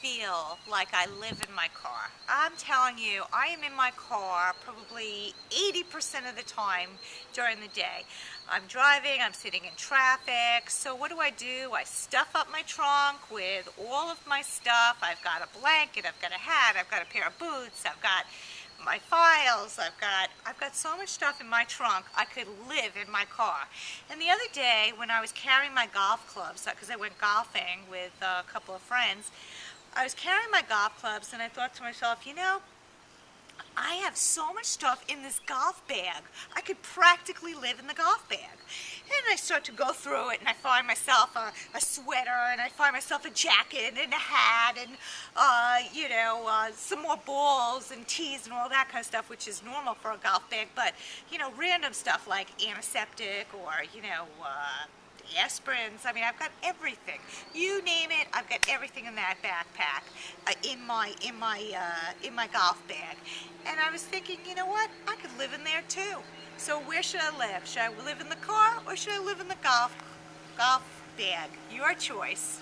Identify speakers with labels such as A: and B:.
A: feel like I live in my car. I'm telling you, I am in my car probably 80% of the time during the day. I'm driving, I'm sitting in traffic, so what do? I stuff up my trunk with all of my stuff. I've got a blanket, I've got a hat, I've got a pair of boots, I've got my files, I've got so much stuff in my trunk, I could live in my car. And the other day when I was carrying my golf clubs, because I went golfing with a couple of friends, I was carrying my golf clubs and I thought to myself, I have so much stuff in this golf bag. I could practically live in the golf bag. And I start to go through it and I find myself a sweater and I find myself a jacket and a hat and, some more balls and tees and all that kind of stuff, which is normal for a golf bag. But, random stuff like antiseptic or, aspirins. I mean, I've got everything. You name it, I've got everything in that backpack, in my golf bag. And I was thinking, you know what? I could live in there too. So where should I live? Should I live in the car or should I live in the golf bag? Your choice.